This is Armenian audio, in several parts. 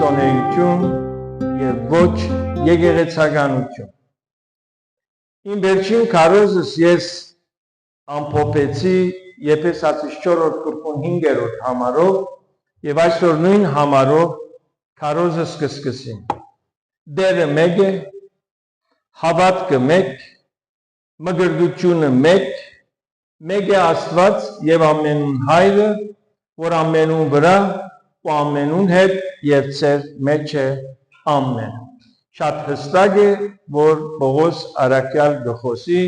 քրիստոնեություն եւ ոչ եկեղեցականություն։ Իմ վերջին քարոզս ես ամփոփեցի Եփեսացիս 4-րդ գլխի 5-րդ համարով եւ այսօր նույն համարով քարոզս կսկսեմ։ Դերը մեկ է, հավատքը մեկ, մգրդությունը մեկ, մեկ է Աստված եւ ամենուն Հայրը, որ ամենուն վրա ու ամենուն հետ եւ ծեր մեջ է ամեն։ Շատ հստակ է, որ Պողոս Արաքյալ գխոսի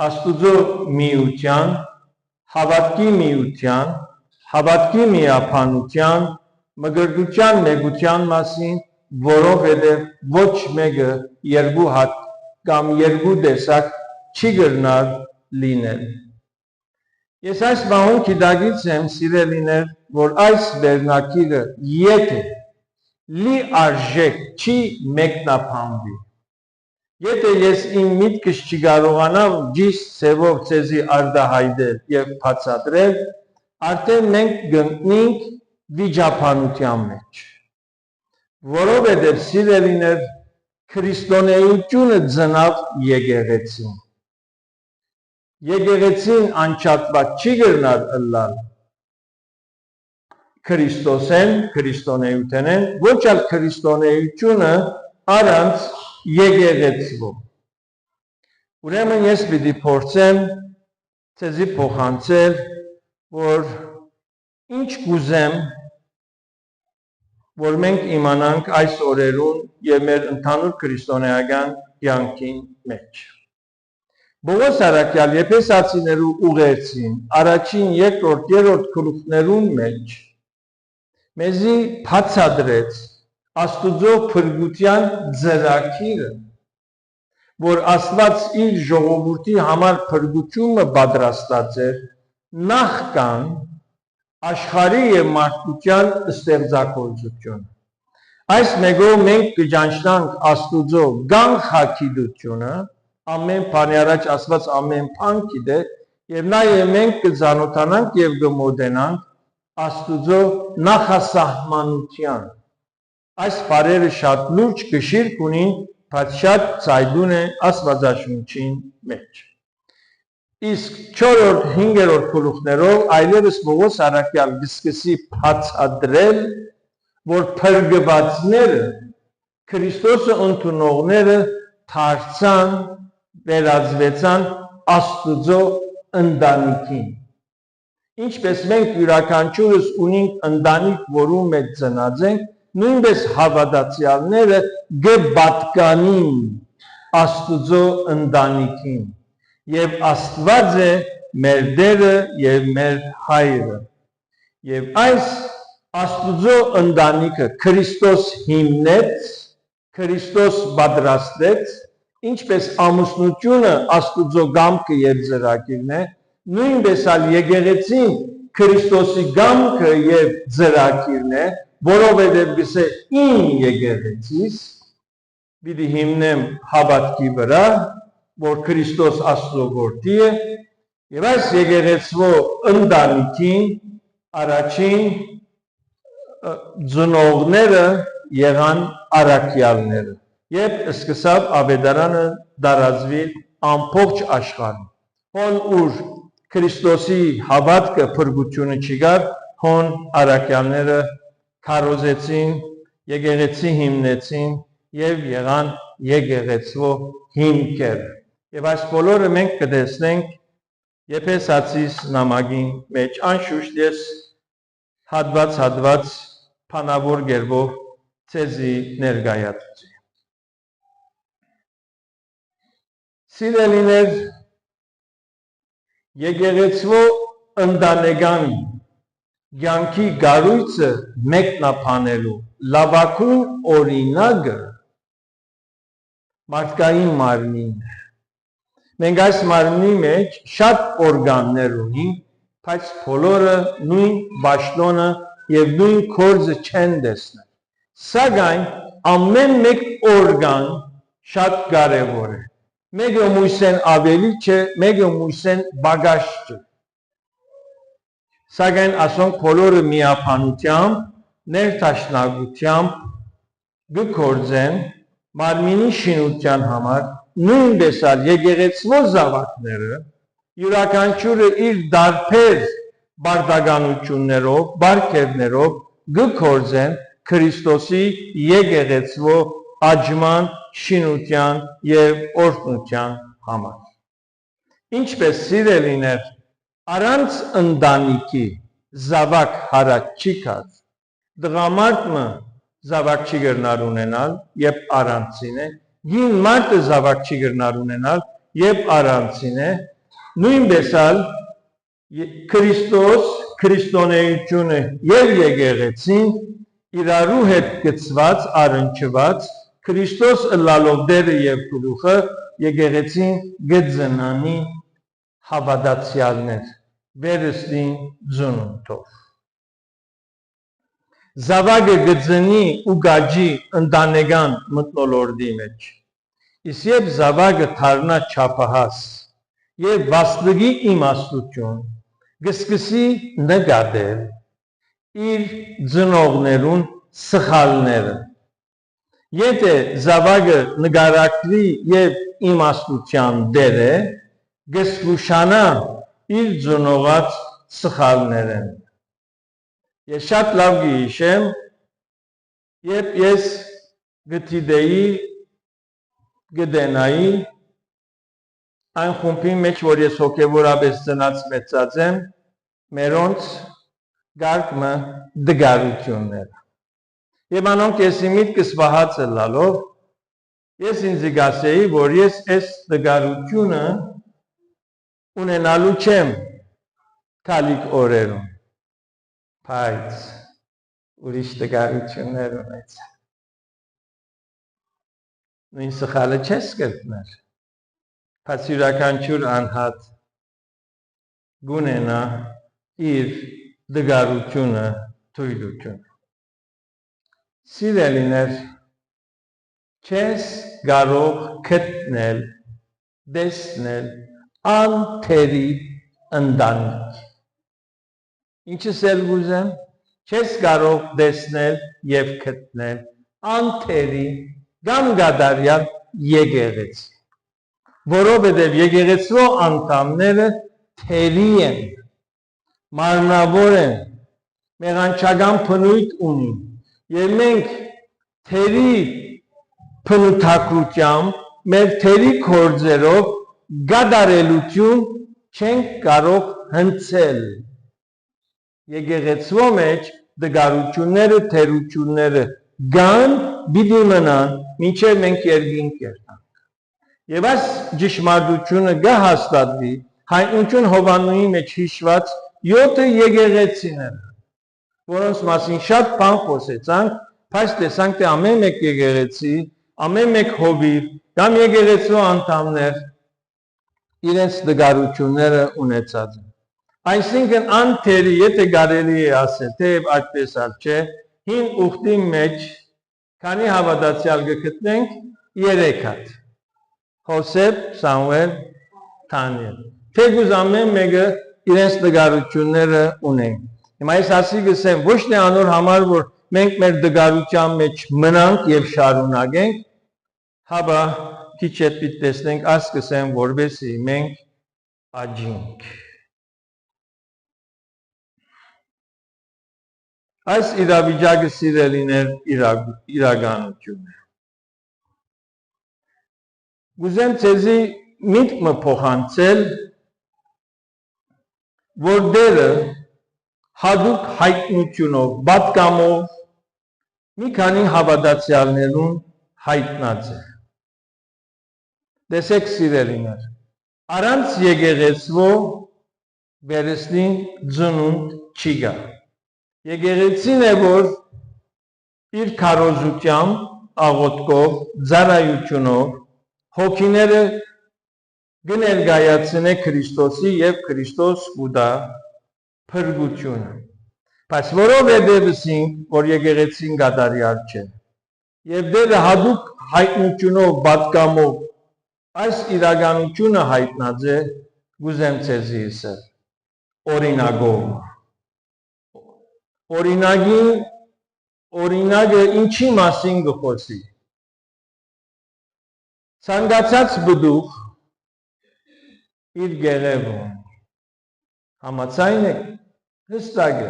Աստուծո միության, հավատքի միության, հավատքի միապանության, մգրդության մեգության մասին, որովհետև ոչ մեկը երկու հատ կամ երկու տեսակ չի գրնալ լինել։ Ես այս բանուն գիտակից եմ, սիրելիներ, որ այս վերնակիրը եթե լի արժեք չի մեկնաբանվի։ Եթե ես իմ միտքս չկարողանամ ճիշտ ձևով ցեզի արտահայտել եւ բացատրել, արդեն մենք գտնենք վիճաբանության մեջ։ Որովհետև սիրելիներ, քրիստոնեությունը ծնավ եկեղեցին։ Եկեղեցին անչափված չի գրնալ ըլլալ Քրիստոսեն, քրիստոնեութենեն, ոչ այլ քրիստոնեությունը առանց եկեղեցու։ Ուրեմն ես պիտի փորձեմ ցեզի փոխանցել, որ ինչ կուզեմ, որ մենք իմանանք այս օրերուն եւ մեր ընդհանուր քրիստոնեական կյանքին մեջ։ Պողոս Արաքյալ Եփեսացիներու ուղերձին առաջին, երկրորդ, երրորդ գլուխներուն մեջ մեզի բացատրեց Աստուծո փրկության ծրագիրը, որ Աստված իր ժողովրդի համար փրկությունը պատրաստած էր նախքան աշխարհի եւ մարդկության ստեղծագործությունը։ Այս մեկով մենք կճանչնանք Աստուծո գանխագիտությունը, ամեն բանի առաջ Աստված ամեն բան գիտե, եւ նաեւ մենք կզանոթանանք եւ կմոտենանք Աստուծո նախասահմանության։ Այս բարերը շատ լուրջ գշիրք ունին, բայց շատ ծայրուն է Աստվածաշունչին մեջ։ Իսկ 4-րդ, 5-րդ գլուխներով այլևս Պողոս Արաքյալ կսկսի բացատրել, որ փրկվածները, Քրիստոսը ընդունողները դարձան, վերածվեցան Աստուծո ընտանիքին։ Ինչպես մենք յուրաքանչյուրս ունենք ընտանիք, որում մեջ ծնած ենք, նույնպես հավատացյալները կպատկանին Աստուծո ընտանիքին։ Եվ Աստված է մեր Տերը եւ մեր Հայրը։ Եվ այս Աստուծո ընտանիքը Քրիստոս հիմնեց, Քրիստոս պատրաստեց, ինչպես ամուսնությունը Աստուծո կամքը եւ ծրագիրն է, նույնպես ալ եկեղեցին Քրիստոսի կամքը եւ ծրագիրն է, որովհետեւ գսե իմ եկեղեցիս պիտի հիմնեմ հավատքի վրա, որ Քրիստոս Աստծո որդի է, եւ այս եկեղեցվո ընտանիքին առաջին ծնողները եղան առաքյալները, եւ սկսավ ավետարանը տարածվել ամբողջ աշխարհում։ Հոն ուր Քրիստոսի հավատքը փրկությունը չկար, հոն առաքյալները քարոզեցին, եկեղեցի հիմնեցին եւ եղան եկեղեցվո հիմքեր։ Եվ այս բոլորը մենք կտեսնենք Եփեսացիս նամակին մեջ, անշուշտ ես հատված բանավոր գերբով ցեզի ներկայացուցի։ Սիրելիներ, եկեղեցվո ընտանեկան կյանքի գառույցը մեկնաբանելու լավագույն օրինակը մարդկային մարմինն է։ Մենք այս մարմնի մեջ շատ օրգաններ ունենք, բայց բոլորը նույն պաշտոնը եւ նույն գործը չեն տեսնել։ Սակայն ամեն մեկ օրգան շատ կարևոր է։ Մեկը մույսեն ավելի չէ, մեկը մույսեն բագաշ չէ։ Սակայն ասոնք բոլորը միապանությամբ ներթաշնագությամբ գկործեն մարմինի շինության համար, նույնպես ալ եկեղեցվո զավակները յուրաքանչյուրը իր դարբեր բարդականություններով, բարքերներով գկործեն Քրիստոսի եկեղեցվո աճման, շինության եւ օրհնության համար։ Ինչպես սիրելիներ, առանց ընտանիքի զավակ հարած չի կած, դղամարդը զավակ չի գրնար ունենալ, երբ առանցին է, գին մարդը զավակ չի գրնար ունենալ, երբ առանցին է, նույնպես ալ Քրիստոս, քրիստոնեությունը եւ եկեղեցին իրարու հետ գծված, առնչված, Քրիստոս ըլլալով դերը եւ գլուխը եկեղեցին գծնանի հավատացյալներ, վերստին ծնունդով։ Զավակը գծնի ու գաջի ընտանեկան մթնոլորտի մեջ, իսկ երբ զավակը դառնա չափահաս եւ վաստակի իմաստություն, գսկսի նկատել իր ծնողներուն սխալները։ Եթե զավակը նկարագրի եւ իմաստության դեր է, գսլուշանա իր ծնողած սխալները։ Ես շատ լավ գիշեմ, երբ ես գտիդեի գդենայի այն խումբի մեջ, որ ես հոգևորապես ծնած մեծած եմ, մերոնց գարկմը դգարությունները։ Եվ անոնք եսի միտքս վահած լալով, ես ինձ գասեի, որ ես այս դգարությունը ունենալու չեմ քալիք օրերում, բայց ուրիշ դգարություններ ունեցա։ Նույն սխալը չես կրտներ, բայց յուրաքանչյուր անհատ գունենա իր դգարությունը թույլությունը։ Սիրելիներ, չես կարող գտնել, տեսնել անթերի ընտանիք։ Ինչս էլ գուզեմ, չես կարող տեսնել եւ գտնել անթերի կամ գադարյալ եկեղեցի, որովհետև եկեղեցվո անդամները թերի են, մարմնավոր են, մեղանչական բնույթ ունին, եւ մենք թերի բնութագրությամբ, մեր թերի գործերով գադարելություն չենք կարող հնցել։ Եկեղեցվո մեջ դգարությունները, թերությունները գան, պիտի մնան, մինչև մենք երկինք կերտանք։ Եվ այս ճշմարտությունը կհաստատվի հայտնություն Հովհաննեսի մեջ հիշված 7 եկեղեցիները, որոնց մասին շատ բան խոսեցանք, բայց տեսանք, թե ամեն մեկ եկեղեցի, ամեն մեկ հովիվ կամ եկեղեցու անդամներ իրենց դգարությունները ունեցած են։ Այսինքն անթերի, եթե կարելի է ասել, թեև այդպես ալ չէ, հին ուխտի մեջ քանի հավատացյալ կգտնենք 3 հատ։ Հոսեփ, Սամուել, Դանիել։ Թեկուզ ամեն մեկը իրենց դգարությունները ունեն։ Հիմա ես ասի գսեմ, ոչ թե անոր համար, որ մենք մեր դգարության մեջ մնանք եւ շարունակենք, հաբա քիչ հետ պիտի տեսնենք, աս գսեմ, որբեսի մենք աճենք։ Այս իրավիճակը սիրելիներ իրականություն է։ Գուզեմ ցեզի միտքը փոխանցել, որ դերը հadoop հայտնությունով, պատկամով մի քանի հավատացյալներուն հայտնած է։ Տեսեք սիրելիներ, առանց եկեղեցվո վերստին ծնունդ չի գա։ Եկեղեցին է, որ իր քարոզությամբ, աղոթքով, ծառայությունով հոգիները կներկայացնե Քրիստոսի եւ Քրիստոս կուտա փրկությունը։ Բայց որովհետև ասինք, որ եկեղեցին կատարյալ չէ, եւ դերը հadoop հայտնությունով, պատկամով այս իրականությունը հայտնած է, գուզեմ ցեզի ասել օրինակով։ Օրինակին օրինակը ինչի մասին գխոսի։ Ցանկացած բդուղ իր գերեվը համաձայն է հստակ է։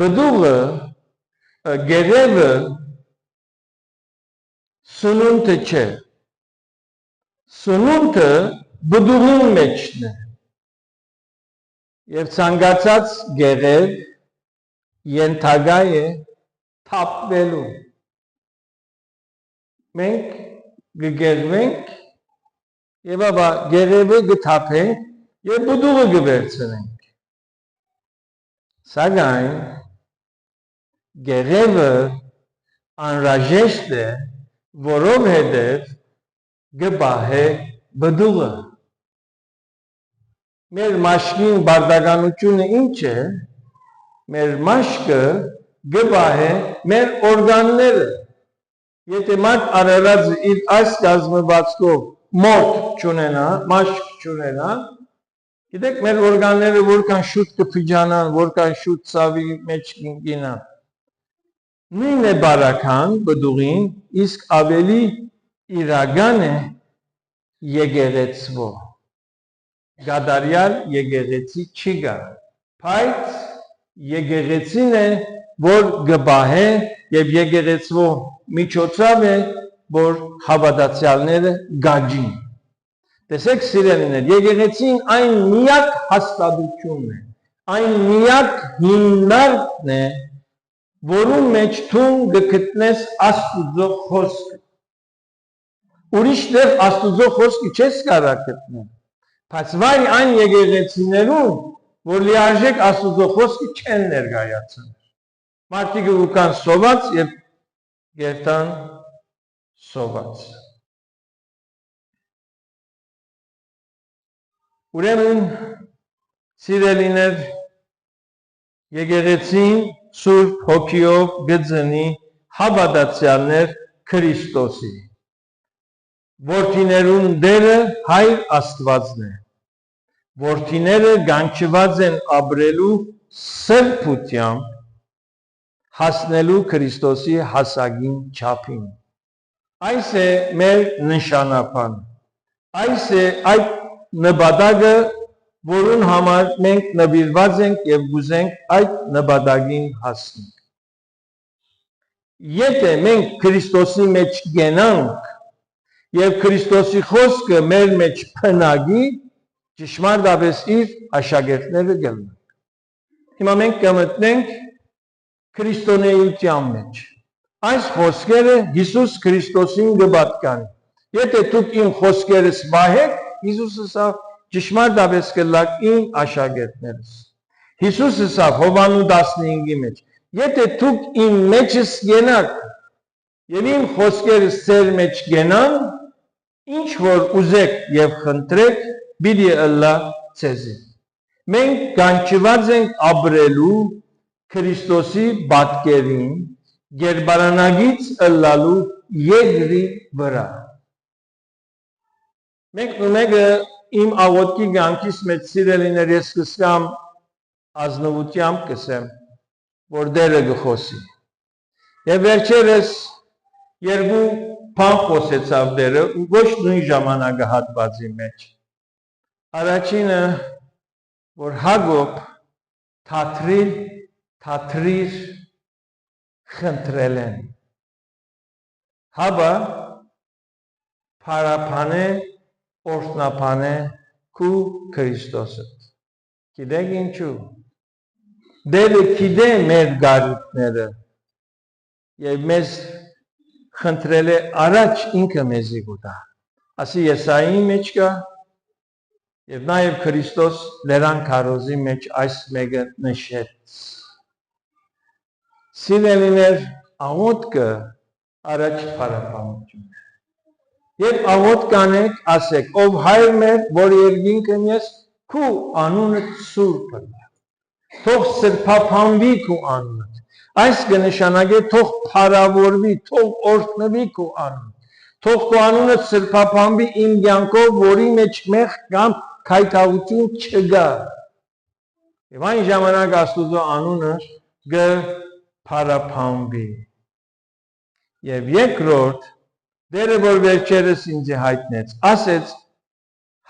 Բդուղը գերեվը սնունդը չէ։ Սնունդը բդուղի մեջն է։ Եվ ցանկացած գերեվ ենթակա է թափվելու։ Մենք գերվենք եւ ապա գերեվը գթափենք եւ բդուղը գվերցնենք։ Սակայն գերեվը անհրաժեշտ է, որովհետեւ գբահե բդուղը։ Մեր մաշկին բարդականությունը ինչ է։ Մեր մաշկը գբահե մեր օրգանները։ Եթե մարդ արարած իր այս կազմվածքով մորթ չունենա, մաշկ չունենա, գիտեք մեր օրգանները որքան շուտ կփիջանան, որքան շուտ ցավի մեջ կգինան։ Նույնն է բարական բդուղին, իսկ ավելի իրական է եկեղեցվո։ Գադարյալ եկեղեցի չի գա, բայց եկեղեցին է, որ գբահե եւ եկեղեցվո միջոցով է, որ հավատացյալները գաջին։ Տեսեք սիրելիներ, եկեղեցին այն միակ հաստատությունն է, այն միակ հիմնարկն է, որում մեջ թուն գտնես Աստուծո խոսքը։ Ուրիշ տեղ Աստուծո խոսքը չես կարող գտնել, բայց վայ այն եկեղեցիներում, որ լիարժեք Աստուծո խոսքը չեն ներկայացնում։ Մարդիկ ուկան սոված եւ գերտան սոված։ Ուրեմն սիրելիներ, եկեղեցին Սուրբ Հոգիով գծնի հավատացյալներ Քրիստոսի։ Որդիներուն դերը Հայր Աստվածն է։ Որդիները գանչված են ապրելու սրբությամբ, հասնելու Քրիստոսի հասակին չափին։ Այս է մեր նշանապանը։ Այս է այդ նպատակը, որուն համար մենք նվիրված ենք եւ գուզենք այդ նպատակին հասնել։ Եթե մենք Քրիստոսի մեջ գենանք եւ Քրիստոսի խոսքը մեր մեջ փնագի, ճշմարտապես իր աշակերտները կլինենք։ Հիմա մենք կմտնենք քրիստոնեության մեջ։ Այս խոսքերը Հիսուս Քրիստոսին կպատկանի։ Եթե դուք իմ խոսքերս վահեք, Հիսուսը սա ճշմարտապես կլակ իմ աշակերտներս։ Հիսուսը սա Հովանու 15-ի մեջ։ Եթե դուք իմ մեջս գենաք եւ իմ խոսքերս ձեր մեջ գենան, ինչ որ ուզեք եւ խնդրեք, պիտի ըլլա ձեզի։ Մենք կանչված ենք ապրելու Քրիստոսի պատկերին, գերբարանագից ըլլալու երկրի վրա։ Մենք մեկը իմ աղոտքի կյանքիս մեջ սիրելիներ ես կսկամ ազնվությամբ կսեմ, որ դերը գխոսի։ Եվ վերջերս երկու բան խոսեցավ դերը ու ոչ նույն ժամանակահատվածի մեջ։ Առաջինը, որ Հակոբ թատրիր խնդրել են։ Հաբա փարապանե օրտնապանե քու Քրիստոսը։ Գիտեք ինչու։ Դերը գիտե մեր գարուտները եւ մեզ խնդրել է առաջ ինքը մեզի գուտա։ Ասի Եսայի մեջ կա եւ նաեւ Քրիստոս լերան քարոզի մեջ այս մեկը նշեց։ Սիրելիներ, աղոտքը առաջ փարապանություն է։ Երբ աղոտ կանեք, ասեք, ով հայր մեր, որ երկինքն ես, քու անունդ սուրբ է։ Թող սրբափանվի քու անունդ։ Այս կնշանակե թող փարավորվի, թող օրհնվի քու անունդ։ Թող քու անունը սրբափանվի իմ կյանքով, որի մեջ մեղ կամ քայքավություն չգա։ Եվ այն ժամանակ Աստուծո անունը փարափանվի։ Եվ երկրորդ դերը որ վերջերս ինձ հայտնեց, ասեց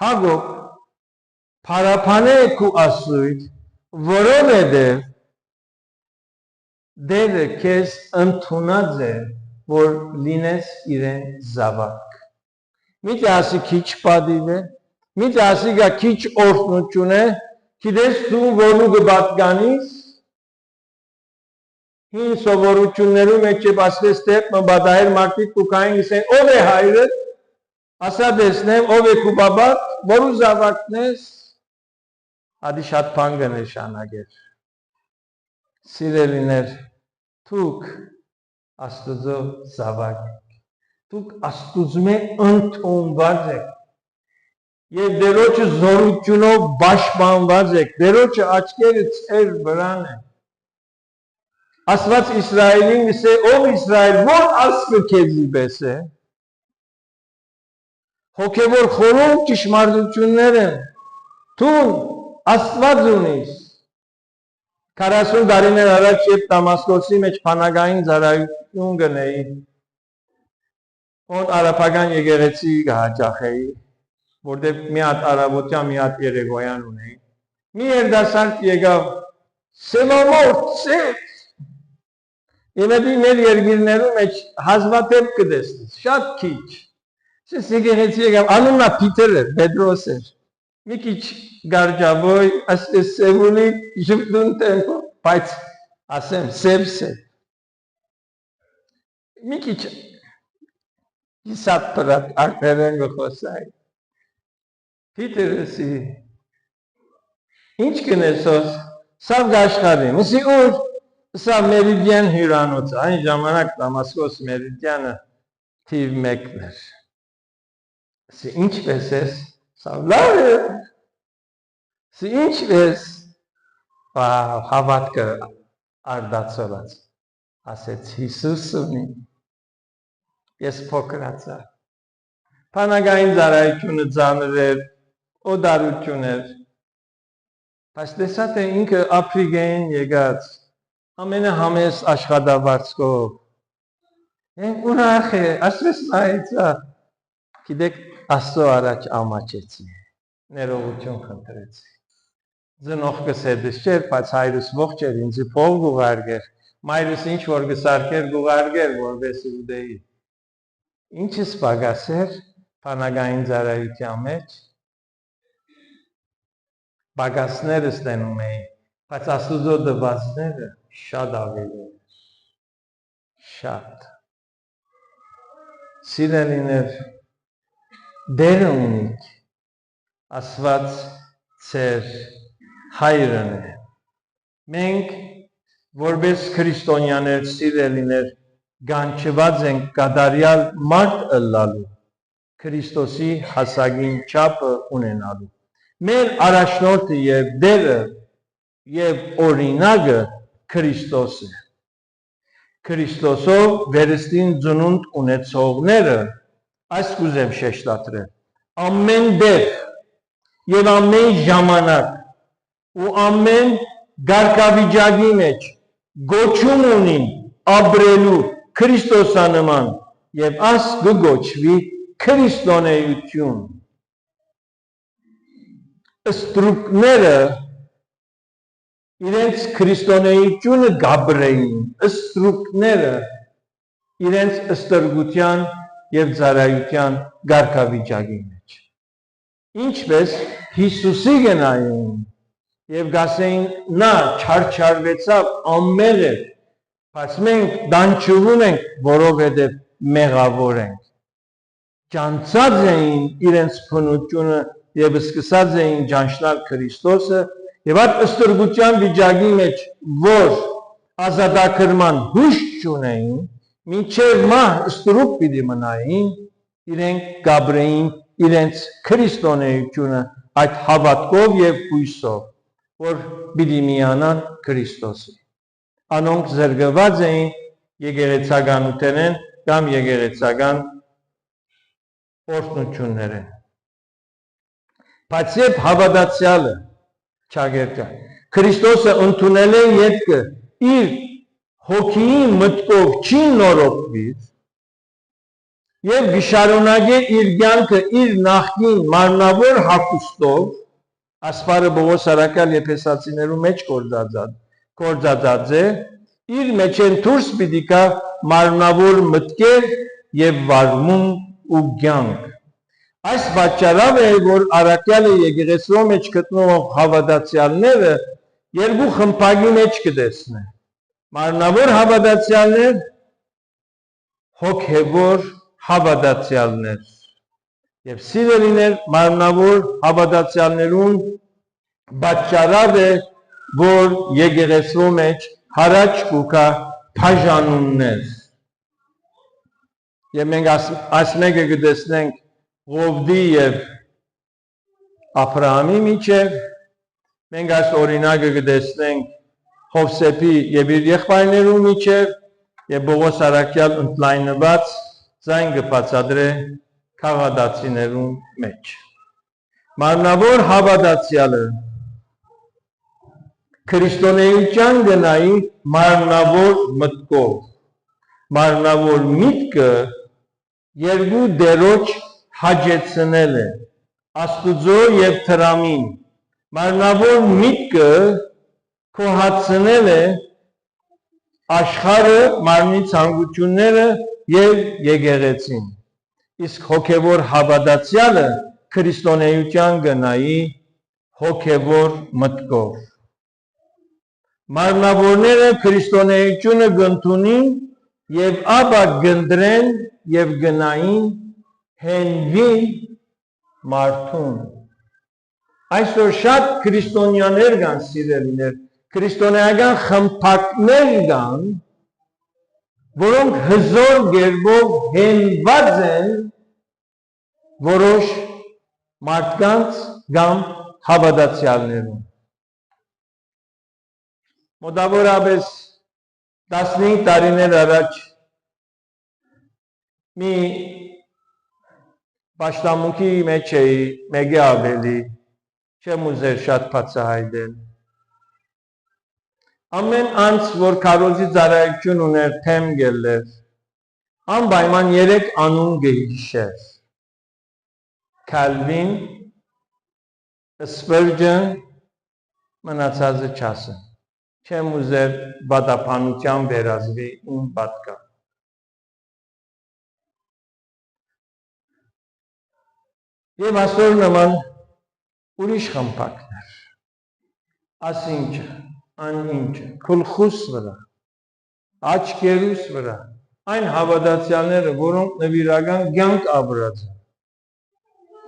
Հագոկ փարափանեք ու ասույց, որովհետև դերը քեզ ընդունած է, որ լինես իրեն զավակ։ Միթե ասի քիչ պատիվ է, միթե ասի գա քիչ օրհնություն է, գիտես դու որու կպատկանես, հին սովորություններում մեջ ասես տեղ մբադայր մարդիկ կուքային գսեն, ով է հայրդ, ասա դեսնեմ, ով է քու բաբակ, որու զավակն ես, ադի շատ բան կնշանակեր։ Սիրելիներ, դուք Աստծո զավակ եք, դուք Աստուծո ընդունված եք, եւ դերոջը զորությունով պաշտպանված եք, դերոջը աչքերը ծեր վրան են։ Աստված Իսրայելին գսե, ով Իսրայել, որ ասկը քեզի պես է, հոգևոր խորում ճշմարտություններ են, դու Աստված ունիս։ 40 տարիներ առաջ երբ Դամասկոսի մեջ բանակային ծառայություն գնեի, ոն արաբական եկեղեցի կհաճախեի, որտեղ մի հատ արաբոտյան, մի հատ երեկոյան ունեի։ Մի երդասարդ եկավ, սևամորդ, սև։ Եվ այդ մեր երկիրներում մեջ հազվադեպ կտեսնես, շատ քիչ։ Ես եկեղեցի եկավ, անուննա Պիտեր էր, Պետրոս էր։ Մի քիչ գարջավոյ, ասես սևունի ժպտուն տեմպո, բայց ասեմ սև։ Մի քիչ իսատ պրատ արկերեն գխոսայի։ Պիտերսի, ինչ կնեսոս, սավ գաշխարի, մսի ուր, սա Մերիդյան հյուրանոցը, այն ժամանակ Դամասկոս Մերիդյանը թիվ մեկն էր։ Սի ինչպես ես, սավ լավ է, սի ինչպես, հավատքը արդացորած, ասեց Հիսուս ունի, ես փոքրացա, բանակային ծառայությունը ծանր էր, օդարություն էր, բայց տեսա թե ինքը Աֆրիկային եկած, ամենահամեստ աշխատավարձքով, ուրախ է, ասես նայեցա, գիտեք Աստծո առաջ ամաչեցի, ներողություն խնդրեցի, ծնող կսեդս չէր, բայց հայրս ողջ էր, ինձի փող գուղարգեր, մայրս ինչ որ գսարկեր գուղարգեր, որպես ուդեի, ինչս պագասեր, բանակային ծառայության մեջ, պագասներս տենում էի, բայց Աստուծո դվածները շատ ավելի էր, շատ, սիրելիներ, դերը ունիք, Աստված ծեր հայրն է, մենք որպես քրիստոնյաներ, սիրելիներ, գանչված ենք կատարյալ մարդ ըլլալու, Քրիստոսի հասակին չափը ունենալու, մեր առաջնորդը եւ դերը եւ օրինակը Քրիստոս է, Քրիստոսով վերստին ծնունդ ունեցողները, այս կուզեմ շեշտադրել, ամեն դեղ և ամեն ժամանակ ու ամեն գարկավիճակի մեջ գոչում ունին ապրելու Քրիստոսանման և աս կգոչվի քրիստոնեություն։ Ստրուկները իրենց քրիստոնեությունը գաբրեին, ստրուկները իրենց ստրգության և ծառայության գարկավիճակի մեջ։ Ինչպես Հիսուսի գնային և գասեին նա չարչարվեցավ անմեղ էր, բայց մենք դանչվում ենք, որովհետև մեղավոր ենք։ Ճանցած էին իրենց փնությունը և սկսած էին ճանչնալ Քրիստոսը և այդ ստրգության վիճակի մեջ, որ ազատագրման հույս չունեին, մինչև մահ ստրուկ պիտի մնային, իրենք գաբրեին իրենց քրիստոնեությունը այդ հավատքով և հույսով, որ պիտի միանան Քրիստոսի։ Անոնք զրկված էին եկեղեցականութենեն կամ եկեղեցական օրհնություններեն։ Բայց երբ հավատացյալը չագերտա Քրիստոսը ընդունել է ետքը իր հոգիի մտքով չի նորոգվիր եւ գշարունակե իր կյանքը իր նախկին մարմնավոր հագուստով ասպարը Պողոս Արաքյալ Եփեսացիներու մեջ կորձածած է իր մեջ են դուրս պիտի կա մարմնավոր մտքեր եւ վարմունք ու կյանք այս պատճառով է որ Արաքյալը եկեղեցու մեջ գտնվող հավատացյալները երկու խմբակի մեջ կտեսնեն մարմնավոր հավատացյալներ հոգևոր հավատացյալներ եւ սիրելիներ մարմնավոր հավատացյալներուն պատճառով է որ եկեղեցու մեջ հարաճ կուկա բաժանումներ եւ մենք այս մեկը կտեսնենք Ղովդի եւ Աբրահամի միջեւ մենք այս օրինակը կտեսնենք Հովսեփի եւ իր եղբայրներու միջեւ եւ Պողոս Արաքյալ ընդլայնված ձայն կբացատրե քաղաքացիներու մեջ մարմնավոր հավատացյալը քրիստոնեության գնայի մարմնավոր մտքով մարմնավոր միտքը երկու դերոջ հաջեցնել է Աստուծո եւ Թրամին մարմնավոր միտքը կոհացնել է աշխարհը մարմնի ցանկությունները եւ եկեղեցին իսկ հոգևոր հավատացյալը քրիստոնեության գնայի հոգևոր մտքով մարմնավորները քրիստոնեությունը գտնունին եւ ապա գնդրեն եւ գնային հենվի մարդուն այսօր շատ քրիստոնյաներ կան սիրելիներ քրիստոնեական խմբակներ կան որոնք հզոր գերբով հենված են որոշ մարդկանց կամ հավատացյալներուն մոտավորապես 15 տարիներ առաջ մի պաշտամունքի մեջ էի մեկի ավելի չեմ ուզեր շատ բացահայտել ամեն անց որ քարոզի ծառայություն ուներ թեմ գելեր անպայման 3 անուն գհիշեր Քալվին Սպերջեն մնացածը չասեմ չեմ ուզեր բադապանության վերածվի իմ պատկա եւ այսօր նման ուրիշ խմբակներ ասինչը անինչը քլխուս վրա աչքերուս վրա այն հավատացյալները որոնք նվիրական կյանք ապրած են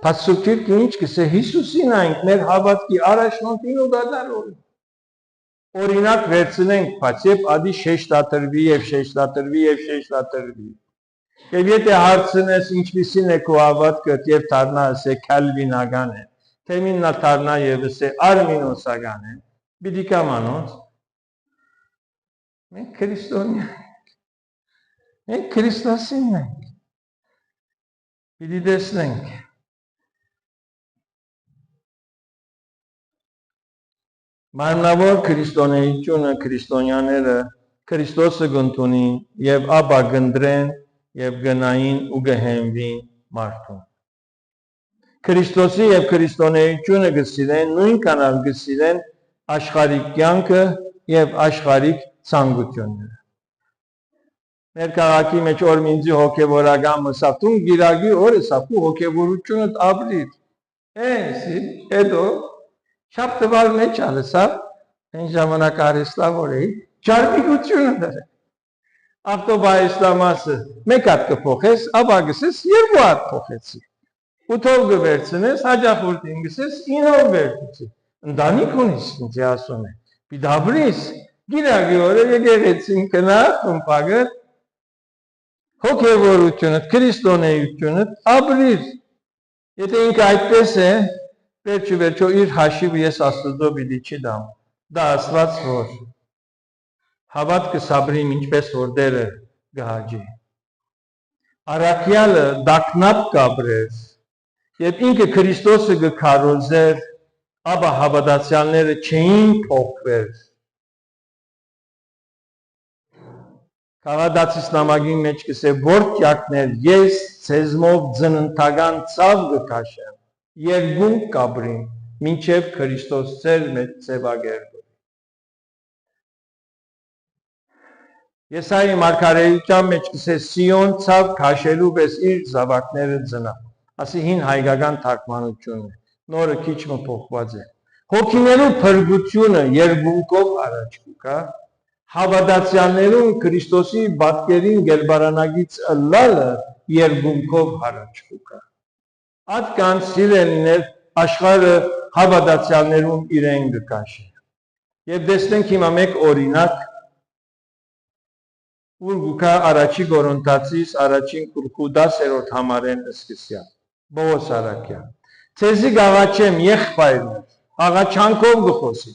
Փաստորեն ինչ կսե Հիսուսին այնք մեր հավատքի առաջնորդին ու դատարորը օրինակ վերցնենք բայց եւ ադի շեշտատրվի եւ շեշտատրվի եւ շեշտատրվի եւ եթե հարցնես ինչպիսին է քո հավատքը եւ դառնաս է քալվինական է թե միննա դառնա եւս է արմինոսական է պիտի կամանոց մենք քրիստոնյա մենք քրիստոսին ենք պիտի տեսնենք Մարմնավոր քրիստոնեությունը քրիստոնյաները Քրիստոսը գտնունի եւ ապա գնդրեն եւ գնային ու գհենվին մարդուն Քրիստոսի եւ քրիստոնեությունը գսիրեն նույնքան գսիրեն աշխարհիկ կյանքը եւ աշխարհիկ ցանկությունները Մեր քաղաքի մեջ որ ինձ հոգեվորական մսատուն գիրագի օրը սապու հոգեվորությունը ապրիր էսի հետո Շաբթվար մեջ ալսա այն ժամանակ արեստավոր էի ճարպիկությունը դրե ավտոբայստամասը մեկ հատ կփոխես ապա գսես երկու հատ փոխեցի ութով գվերցնես հաջախորդին գսես 9-ով վերցի ընտանիք ունես ինձ ասում է պիտաբրիս գիրագի օրը եկեղեցին կնա խմբակը հոգևորությունը քրիստոնեությունը ապրիր եթե ինքը այդպես է Վերջո իր հաշիվը ես Աստծո պիտի չի դամ դա ասված որ հավատքը սաբրին ինչպես որ դերը գահաջի Արաքյալը դակնապ կաբրեր եւ ինքը Քրիստոսը գքարոզեր ապա հավատացյալները չէին փոխվել Գաղադացիս նամակին մեջ կսե որդյակներ ես ցեզմով ծննդական ցավ կքաշեմ երկում կաբրին մինչև Քրիստոս ծեր մեջ ծևագերբը Եսայի մարգարեության մեջ կսե Սիոն ցավ քաշելու պես իր զավակները ծնա ասի հին հայկական թարգմանությունն է նորը քիչ մը փոխված է հոգիներու փրկությունը երկունքով առաջ կա հավատացյալներուն Քրիստոսի բատկերին գերբարանագից ըլլալը երկունքով առաջ կա Ատկան սիրելիներ աշխարհը հավատացյալներուն իրեն կքաշի եւ տեսնենք հիմա մեկ օրինակ ուր գուքա առաջի Կորինթացիս առաջին գլխու 10-րդ համարեն սկսյալ Բողոս Արաքյան Ցեզի գաղաչեմ եղբայրներ աղաչանքով գխոսի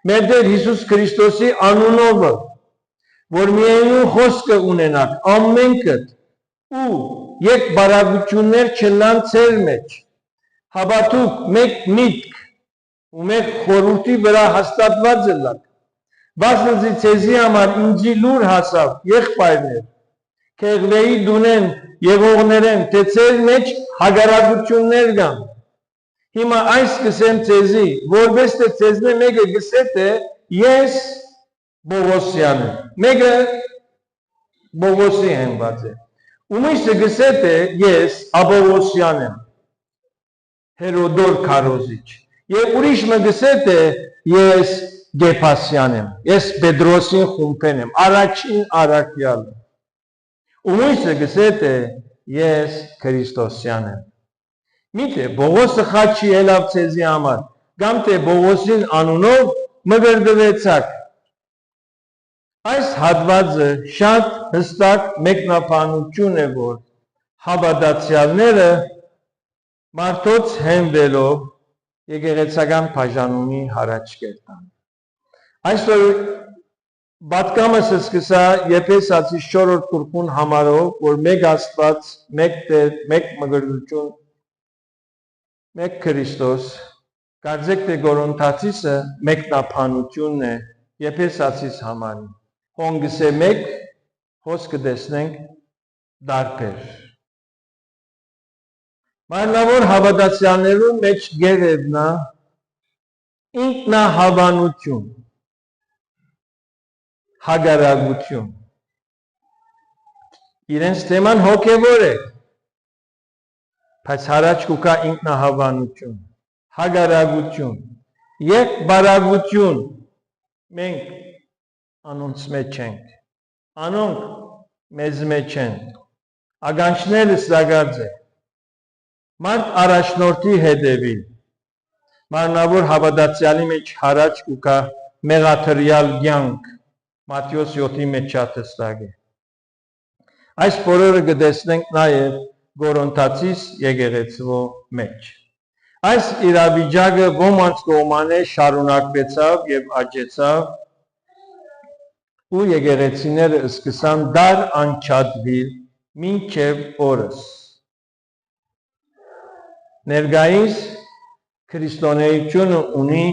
մեր Տեր Հիսուս Քրիստոսի անունով որ միայնու խոսքը ունենաք ամենքդ ու եկ բարագություններ չլան ցեր մեջ հավատուք մեկ միտք ու մեկ խորհրդի վրա հաստատված ըլլաք Բասնզի ցեզի համար ինձի լուր հասավ եղբայրներ քեղվեի դունեն եղողներեն թե ցեր մեջ հագարակություններ կան Հիմա այս կսեմ ցեզի որպես թե ցեզնե մեկը գսե թե ես Բողոսյան եմ մեկը Բողոսի հենված է ումիսը գսե թե ես Աբովոսյան եմ Հերոդոր Քարոզիչ եւ ուրիշ մը գսե թե ես Գեփասյան եմ ես Պետրոսին խումբեն եմ առաջին արաքյալը ումիսը գսե թե ես Քրիստոսյան եմ Միթե Բողոսը խաչի ելավ ցեզի համար կամ թե Բողոսին անունով մգրդվեցաք Այս հատվածը շատ հստակ մեկնաբանություն է որ հավատացյալները մարդոց հենվելով եկեղեցական բաժանումի հարաճ կերտան Այսօր Բատկամս սկսա Եփեսացիս 4-րդ գլխուն համարով որ մեկ Աստված մեկ Տեր մեկ մգրդություն մեկ Քրիստոս Կարծեք թե Կորինթացիսը մեկնաբանությունն է Եփեսացիս համարին Հոնգսե մեկ խոսքը տեսնենք դարբեր Մարմնավոր հավատացյալներու մեջ գերեվնա ինքնահավանություն հագարագություն իրենց թեման հոգևոր է բայց հարաճ կուկա ինքնահավանություն հագարագություն եւ բարագություն մենք անոնց մեջ ենք անոնք մեզ մեջ են ագանչները սագած է մարդ առաջնորդի հետևի մարմնավոր հավատացյալի մեջ հարաճ կուկա մեղաթրյալ կյանք Մատթեոս 7-ի մեջ հստակ է այս բոլորը կտեսնենք նաեւ Կորինթացիս եկեղեցու մեջ Այս իրավիճակը ոմանց կողմանե շարունակվեցավ եւ աճեցավ ու եկեղեցիները սկսան դար անչափվել մինչև օրս Ներկայիս քրիստոնեությունը ունի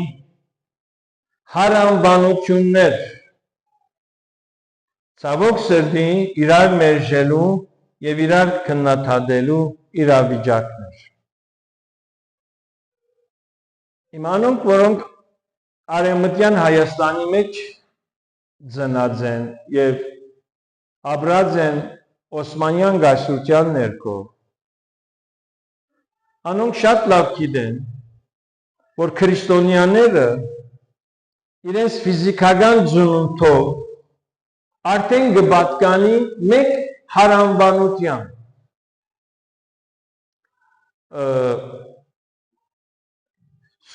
հարանվանություններ Ցավոք սրտի իրար մերժելու եւ իրար քննադատելու իրավիճակներ Իմանոնք որոնք արևմտյան Հայաստանի մեջ ծնած են եւ ապրած են Օսմանյան գայսրության ներքո Անոնք շատ լավ գիտեն որ քրիստոնյաները իրենց ֆիզիկական ծնունդով արդեն կպատկանի մեկ հարանվանության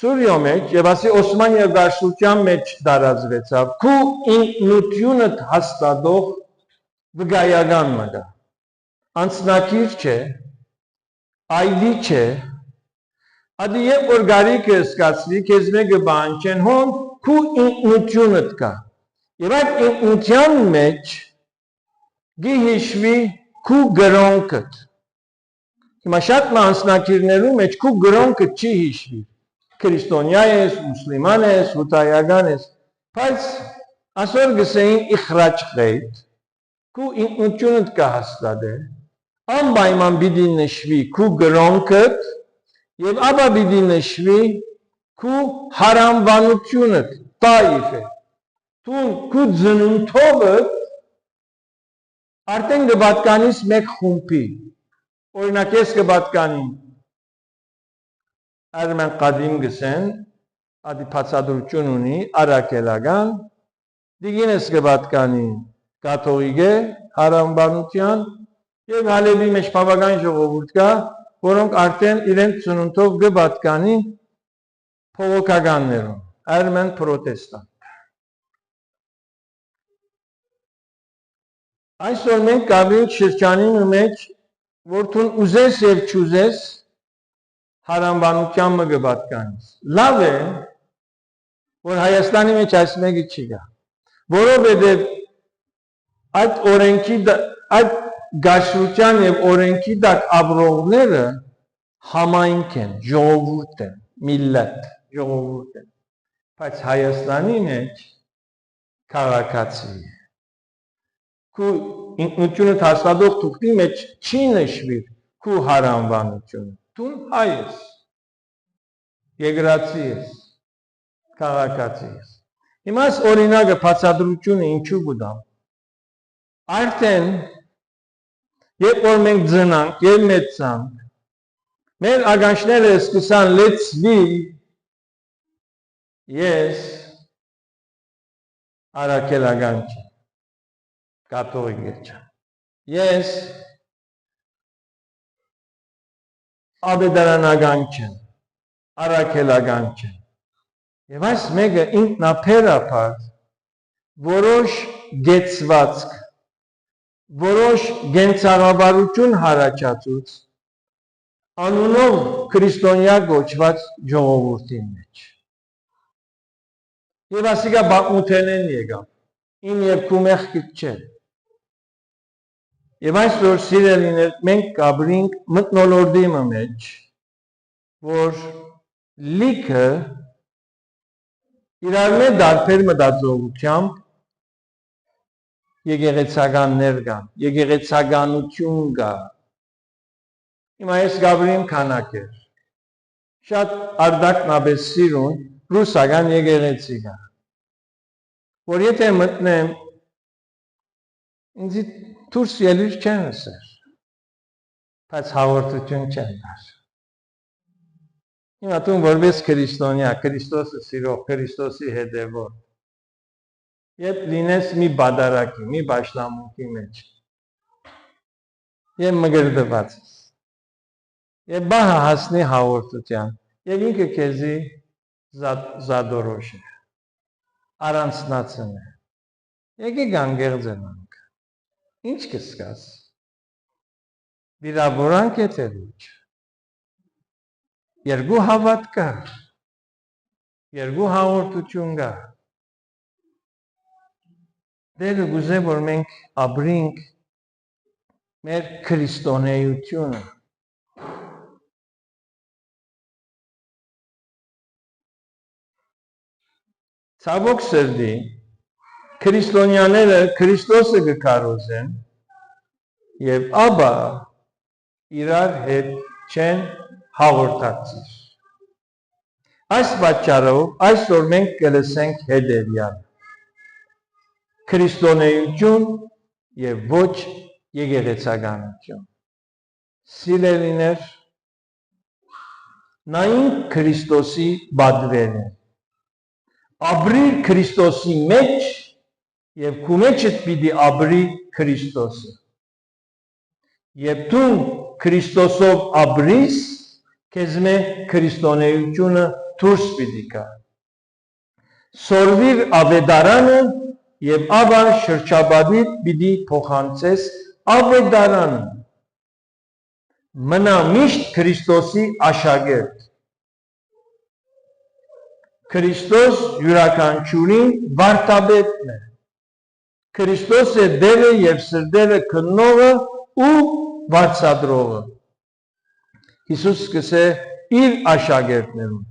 Սուրիո մեջ եւ ասի Օսմանիա գայսրության մեջ դարածվեցավ քու ինքնությունը հաստատող վգայական մգա անցնակիր չէ այդի չէ Ադի երբ որ գարիկը սկացվի քեզ մեկը բանջեն հոն քու ինքնությունդ կա եւ այդ ինքնության մեջ գիհիշվի քու գրոնքդ Հիմա շատ անցնակիրներու մեջ քու գրոնքը չի հիշվի քրիստոնյա ես, մուսլիման ես, հուտայական ես, բայց ասոր գսեին իխրաջ խեյտ, քու ինքնությունդ կհաստատե, անպայման պիտի նշվի քու գրոնքդ եւ ապա պիտի նշվի քու հարանվանությունդ, տայիֆը։ Քու ծնունդովդ արդեն կպատկանես մեկ խումբի։ Օրինակ ես կպատկանեմ Արմեն Կադիմ գսեն, ադի բացատրություն ունի, առաքելական, դիգինես կպատկանի կաթողիկ է, հարանվանության եւ Հալեբի մեջ բավական ժողովուրդ կա, որոնք արդեն իրենց ծնունդով կպատկանի փողոքականներուն, Արմեն պրոտեստանտ։ Այսօր մենք կապրինք շրջանի մեջ, որթուն ուզես եւ չուզես հարանվանության մը կպատկանես։ Լավ է, որ Հայաստանի մեջ այս մեկը չի գա, որովհետև այդ օրենքի այդ գաշրության եւ օրենքի տակ ապրողները համայնք են, ժողովուրդ են, միլլət, ժողովուրդ են, բայց Հայաստանի մեջ քաղաքացի է։ Քու ինքնությունը հաստատող թուղթի մեջ չի նշվի քու հարանվանությունը։ Դու հայ ես, եգրացի ես, քաղաքացի ես։ Հիմա այս օրինակը բացատրությունը ինչու գուտամ։ Արդեն երբ որ մենք ծնանք եւ մեծանք, մեր ագանչները սկսան լեցվի, ես առաքելական չեմ, կաթողիկ չեմ, ես աբեդարանական չեմ, առաքելական չեմ։ Եվ այս մեկը ինքնաբերաբար որոշ գեցվածք, որոշ գենցաղավարություն հարաճածուց անունով քրիստոնյա գոչված ժողովրդի մեջ։ Եվ ասիկա բաղմութենեն եկավ, իմ և քու մեղքը չէ։ Եվ այսօր սիրելիներ մենք կապրինք մթնոլորտի մեջ, որ լիքը իրար մեր դարբեր մտածողությամբ եկեղեցականներ կան, եկեղեցականություն կա։ Հիմա ես կապրիմ քանակեր, շատ արդակն ապես սիրուն ռուսական եկեղեցի կա, որ եթե մտնեմ, ինձի դուրս ելույթ չեն ասել, բայց հաղորդություն չեն տար։ Հիմա դու որպես քրիստոնյա, Քրիստոսը սիրող, Քրիստոսի հետևորդ, երբ լինես մի բադարակի, մի պաշտամունքի մեջ, եւ մգրդված ես, եւ բահը հասնի հաղորդության, եւ ինքը քեզի զադորոշ է, առանցնացն է, եկի գանգեղձենանք, ինչ կսկաս, վիրավորանք է թե ոչ, երկու հավատ կա, երկու հաղորդություն կա, դերը գուզե, որ մենք ապրինք մեր քրիստոնեությունը, ցավոք սրտի, քրիստոնյաները Քրիստոսը կկարոզեն եւ ապա իրար հետ չեն հաղորդակցիր։ Այս պատճառով այսօր մենք կլսենք հետևյալ. քրիստոնեություն եւ ոչ եկեղեցականություն։ Սիրելիներ, նային Քրիստոսի բադվերը, ապրիր Քրիստոսի մեջ եւ քու մեջդ պիտի ապրի Քրիստոսը։ Եվ դու Քրիստոսով ապրիս, քեզ մե քրիստոնեությունը դուրս պիտի գա։ Սորվիր ավետարանը եւ ապա շրջաբադի պիտի փոխանցես ավետարանը։ Մնա միշտ Քրիստոսի աշակերտ։ Քրիստոս յուրաքանչյուրին վարդապետն է։ Քրիստոս է դերը եւ սրտերը քննողը ու վարձատրողը։ Հիսուս սկսե իր աշակերտներուն.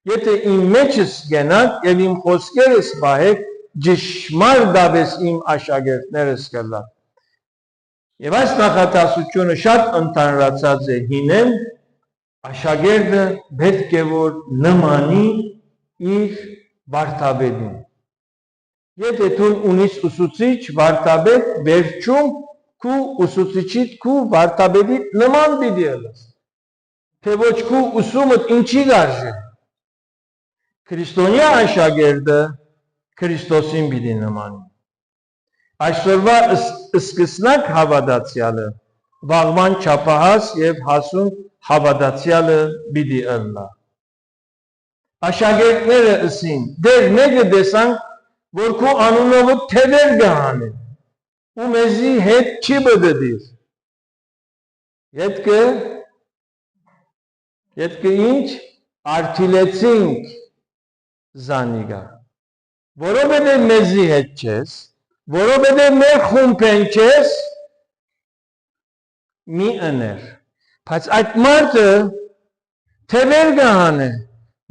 Եթե իմ մեջս գնաք եւ իմ խոսքերս պահեք, ճշմարտ դավես իմ աշակերտներս կլաք։ Եվ այս նախատասությունը շատ ընդհանրացած է հինեն, աշակերտը պետք է որ նմանի իր վարդապետին։ Եթե դու ունես ուսուցիչ, վարդապետ, վերջում քու ուսուցիչիդ քու վարդապետիդ նման պիտի ելես։ Թե ոչ քու ուսումդ ինչի գարժե։ Քրիստոնյա աշակերտը Քրիստոսին պիտի նմանի։ Այսօրվա սկսնակ հավատացյալը վաղվան չափահաս եւ հասուն հավատացյալը պիտի ըլլա։ Աշակերտները ըսին, դեր մեկը տեսանք, որ քո անունով թևեր գահանեն, ու մեզի հետ չի բդդիր։ Ետքը ինչ արդիլեցինք զանիգա, որովհետև մեզի հետ չես, որովհետև մեր խումբեն չես, մի ըներ, բայց այդ մարդը թևեր գահանե,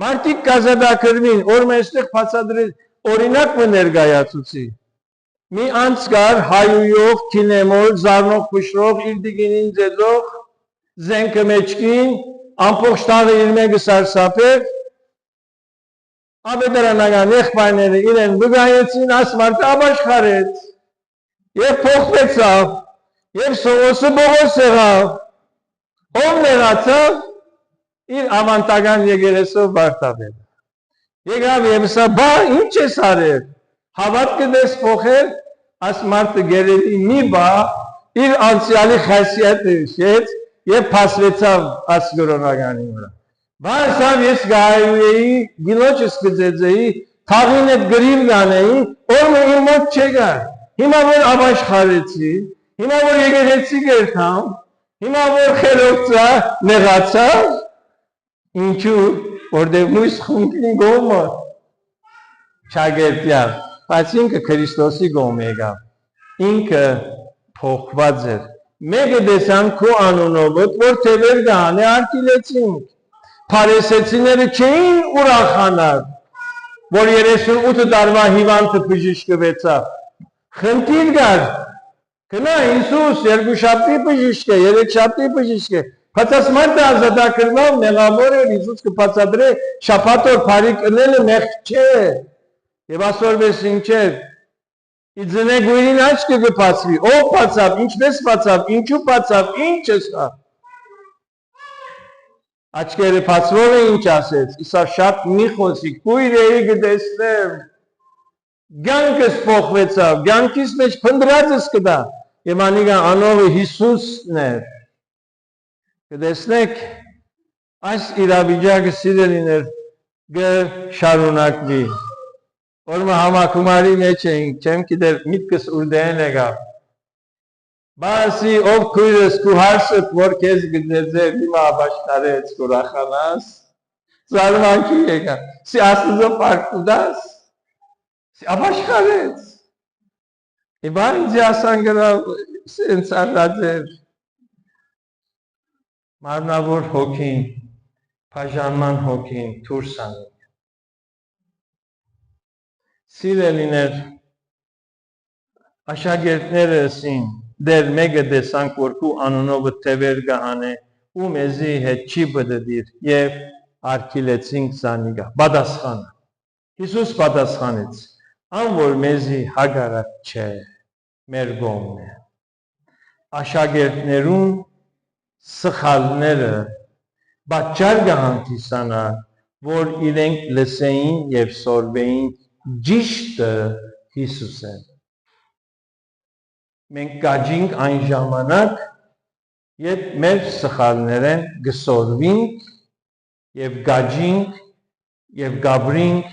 մարդիկ կազատակրվին, որ մեստեղ պացադրել օրինակ մը ներգայացուցի, մի անցկար հայույով, կինեմոր, զարնող պշրող, իր դիգինին ձեզող, զենքը մեջքին, ամպողջ տաղը իր մեկը սարսապեր, Աբեդարանական եղբայրները իրեն բգայեցին, այս մարդը ապաշխարեց, և փոխվեցավ, և Սողոսը Բողոս եղավ, ով նեղացավ, իր ավանդական եկեղեցով վարդապետը։ Եկավ և սա, բա ինչ ես արել, հավատքը դες փոխել, այս մարդը գերելի մի բա, իր անցյալի խասիյատը հիշեց և փասվեցավ այս գրոնականի վրա։ Բայց ես գայույեի, գինոչս կծեծեի, թաղին էտ գրիվ գանեի, օրմը իմ մոտ չեկար, հիմա որ ապաշխարեցի, հիմա որ եկեղեցի գերթամ, հիմա որ խելոքցա, նեղացավ, ինչու, որտև մույս խումքին գոմը չագերտյավ, բայց ինքը Քրիստոսի գոմ եկավ, ինքը փոխված էր, մեկը տեսանք քո անունովդ, որ թևեր գահանե արտիլեցինք, Փարեսեցիները չէին ուրախանալ, որ 38 տարվա հիվանդը բժշկվեցավ, խնդիր գար, կնա Հիսուս երկուշաբթի բժիշկ է, երեքշաբթի բժիշկ է, բայց այս մարդը ազատագրվավ, մեղավոր էր, Հիսուս կբացատրե, շաբաթօր բարի կնելը մեղք չէ, եւ ասորվես ինչեր, իձնե գույրին աչքը կբացվի, ով բացավ, ինչպես բացավ, ինչու բացավ, ինչ է սա։ Աչքերը բացվող է ինչ ասեց, իսա շատ մի խոսի, կույր էի գտեսնեմ, գյանքս փոխվեցավ, գյանքիս մեջ փնդրածս կդա, եւ անիգա անովը Հիսուսն էր։ Կտեսնեք, այս իրավիճակը սիրելիներ շարունակվի, որմը համակումարի մեջ էինք, չեմ գիտեր միտքս ուրդեն եկավ, Բասի ով քույրս քու հարսդ որ քեզ գծեծեր հիմա ապաշխարեց կուրախանաս զարմանքի եկա սի աստուծո պարտուդաս սի ապաշխարեց իբանձի ասանգրավ սենց արածեր մարմնավոր հոգին բաժանման հոգին դուրս անենք սիրելիներ աշակերտները ասին դեր մեկը տեսանք որ քու անունովը թևեր գահանե ու մեզի հետ չի բդդիր եւ արկիլեցինք զանիգա պատասխանը Հիսուս պատասխանեց ան որ մեզի հագարակ չէ մեր գոմն է աշակերտներուն սխալները պատճառ կհանդիսանա որ իրենք լսեին եւ սորվեին ճիշտը Հիսուսեն մենք կաջինք այն ժամանակ, երբ մեր սխալներեն գսորվինք և գաջինք և գաբրինք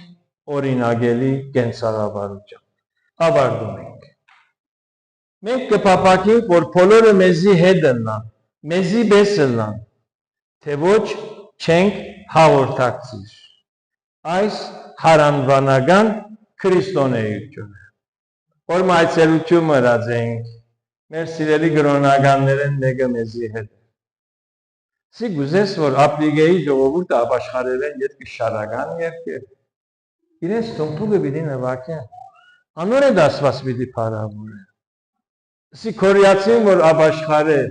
օրինագելի կենցաղավարությամբ։ Ավարտում ենք։ Մենք կպապակենք, որ բոլորը մեզի հետ ըլլան, մեզի բես ըլլան, թե ոչ չենք հաղորդակցիր։ Այս հարանվանական քրիստոնեությունը։ Որ մայցելություն մրած էինք, մեր սիրելի գրոնականներեն մեկը մեզի հետ։ Սի գուզես, որ ապլիգեի ժողովուրդը ապաշխարելեն ետք շարական երկեր, իրենց թոմպուգը պիտի նվակեն, անոր է դասված պիտի պարավոր է։ Սի քորյացին, որ աբաշխարը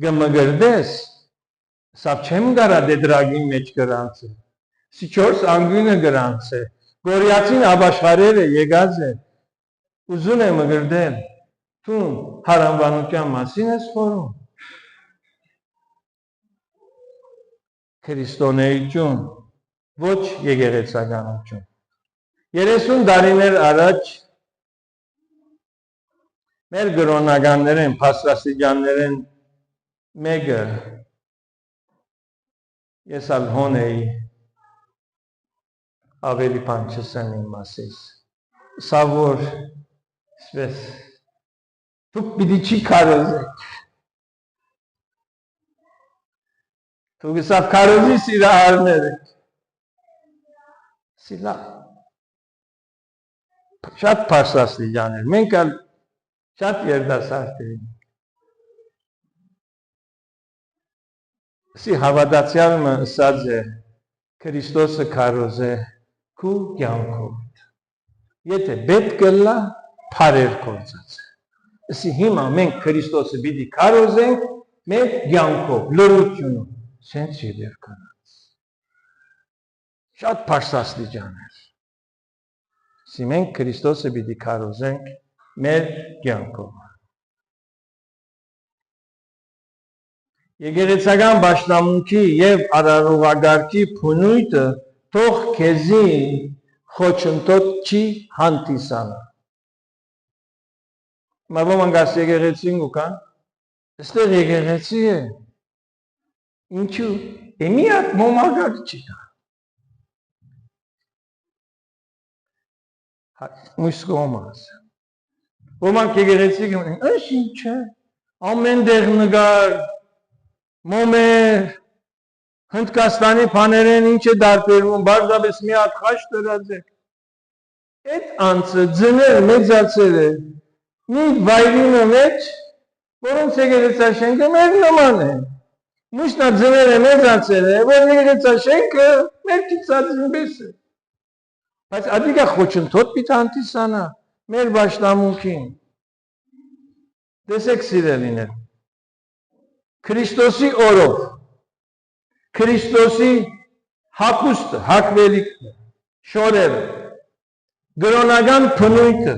գմգրդես, սավ չեմ գարա դեդրագին մեջ գրանցը, սի չորս անգույնը գրանցը, քորյացին աբաշխարերը եկած է, ուզուն է մգրդել, թուն հարանվանության մասին ես խորում, քրիստոնեություն, ոչ եկեղեցականություն, 30 տարիներ առաջ մեր գրոնականներեն, փաստաստիճաններեն մեկը ես ալ հոն էի ավելի բան չսեմ իմ մասից, սա որ սպես դուք պիտի չի կարոզեք, դուք սավ կարոզի սիրահարներ եք, սիլա շատ փաստաստիճան էր, մենք ալ շատ երդասարդ էին, սի հավատացյալը ըսած է Քրիստոսը քարոզ է քու կյանքով, եթե պետք կլա փարեր կործած է, սի հիմա մենք Քրիստոսը պիտի քարոզենք մեր կյանքով, լրությունով, սենց յետեր կանած, շատ փաստաստիճան էր, սի մենք Քրիստոսը պիտի քարոզենք մեր կյանքով, եկեղեցական պաշտամունքի եւ արարողագարքի փնույթը թող քեզի խոչընդոտ չի հանդիսանա։ Մաբոման գաս եկեղեցին ուկան, այստեղ եկեղեցի է, ինչու, միակ մոմագակ չի կա։ Մույս կոմաս։ Ոմանք եկեղեցի կմեն, այս ինչ է, ամեն դեղ նգար, մոմեր, Հնդկաստանի պաներեն ինչ է դարպերվում, բարձաբես մի հատ խաշ տրած եք։ Այդ անցը ձներ մեծացել է, մի վայրինը մեջ, որոնց եկեղեցաշենքը մեր նման է։ Մուշնա ձները մեծացել է, որ եկեղեցաշենքը մեր կիցածին պես է։ Բայց ադիկա խոչընդոտ պիտի հանդիսանա մեր պաշտամունքին։ Տեսեք սիրելիներ, Քրիստոսի օրով, Քրիստոսի հագուստը, հագվելիքը, շորերը, գրոնական փնույթը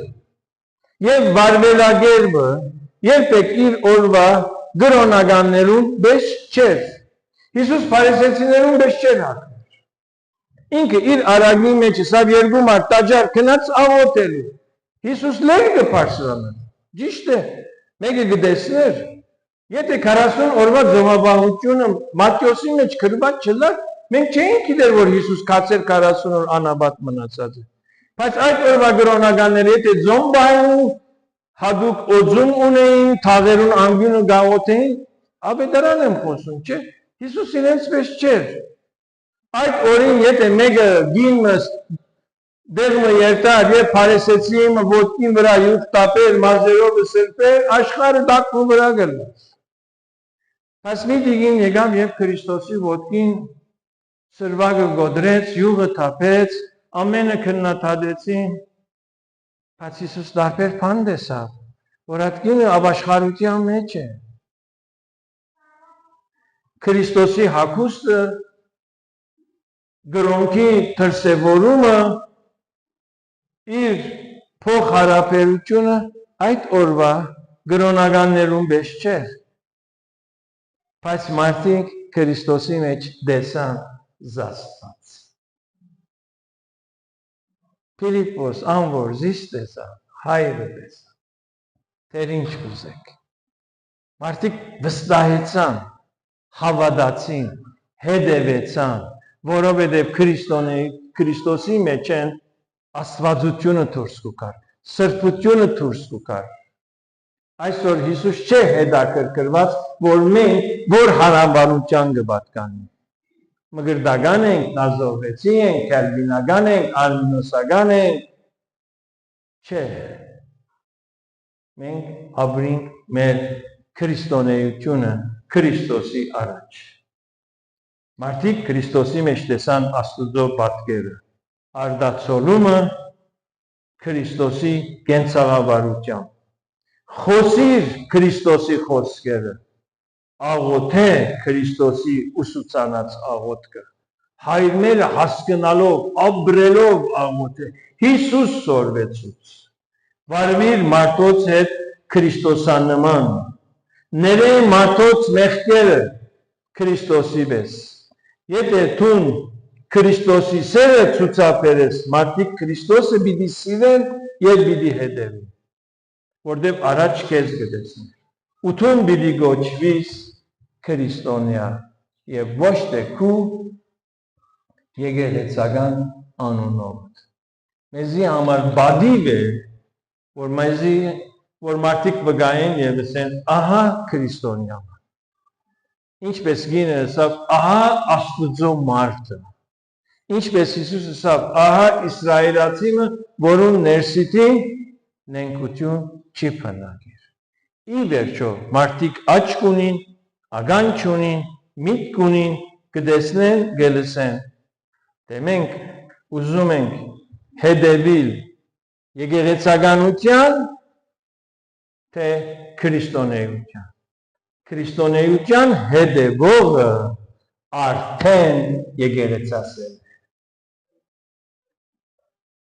եւ վարվելագերբը երբեք իր օրվա գրոնականներուն բեշ չէր։ Հիսուս փարիսեցիներուն բեշ չէր հագներ։ Ինքը իր արագի մեջ սավ երկու մարդ տաճար քնած աղոթելու։ Հիսուս լեր կփարսրանա։ Ճիշտ է, մեկը գտեսներ, եթե 40 օրվա զոհաբահությունը Մատթեոսի մեջ գրված չլար, մենք չէինք գիտեր, որ Հիսուս կացեր 40 օր անաբատ մնացած է։ Բայց այդ օրվա գրոնականները եթե ձոմ բահային, հադուկ օձում ունեին, թաղերուն անգյունը գաղոթեին, ավետարան եմ խոսում, չէ, Հիսուս իրենց պես չէր։ Այդ օրին եթե մեկը գինը դեղմը երտար և փարիսեցին ոտքին վրա յուղ տապեր, մարզերով սրբեր, աշխարհը դակվում վրա գլված։ Բայց մի դիգին եկավ և Քրիստոսի ոտքին սրվագը գոդրեց, յուղը թափեց, ամենը քննադատեցին, բայց Հիսուս դարբեր բան տեսավ, որ այդ կինը ապաշխարության մեջ է։ Քրիստոսի հագուստը, գրոնքի դրսևորումը, իր փոխհարաբերությունը այդ օրվա գրոնականներուն պես չէր։ Բայց մարդիկ Քրիստոսի մեջ տեսան զասված։ Փիլիպոս անվոր զիս տեսան, հայրը տեսան, թեր ինչ կուզեք։ Մարդիկ վստահեցան, հավատացին, հետևեցան, որովհետև Քրիստոսի մեջ են աստվածությունը դուրս կուքար, սրբությունը դուրս կուքար։ Այսօր Հիսուս չէ հետաքրքրված, որ մենք որ հարաբերության կպատկանենք։ Մգրդական ենք, նազովեցի ենք, կալվինական ենք, արմինոսական ենք, չէ։ Մենք ապրենք մեր քրիստոնեությունը Քրիստոսի առաջ։ Մարդիկ Քրիստոսի մեջ տեսան Աստուծո պատկերը, արդացոլումը Քրիստոսի կենցաղավարությամբ, խոսիր Քրիստոսի խոսքերը, աղոթե Քրիստոսի ուսուցանած աղոթքը, հայրները հասկանալով, ապրելով աղոթե, Հիսուս սորվեցուց, վարվիր մարդոց հետ Քրիստոսանման, ներե մարդոց մեղքերը Քրիստոսի պես, եթե թուն Քրիստոսի սերը ցուցաբերես, մարդիկ Քրիստոսը պիտի սիրեն եւ պիտի հետևեն, որտեղ առաջ քեզ կտեսնեն։ Ութուն պիտի գոչվիս քրիստոնյա եւ ոչ թե քու եկեղեցական անունով։ Մեզի համար բադիվ է, որ մարդիկ վգային եւ ասեն, ահա քրիստոնյա։ Ինչպես գինը ասավ, ահա Աստուծո մարդը։ Ինչպես Հիսուս ասավ, ահա Իսրայելացիմը, որուն ներսիտին նենքություն չի փնագիր։ Ի վերջո, մարդիկ աչք ունին, ագանջ ունին, միտք ունին, կտեսնեն, կլսեն, թե մենք ուզում ենք հետևել եկեղեցականության, թե քրիստոնեության։ Քրիստոնեության հետևողը արդեն եկեղեցասեր է։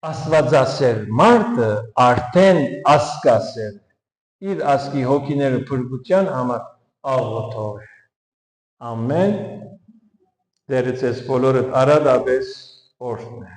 Աստվածասեր մարդը արդեն ասկասեր է։ Իր ասկի հոգիները փրկության համար աղոթող է։ Ամեն դերեցես բոլորդ արադապես օրհն է։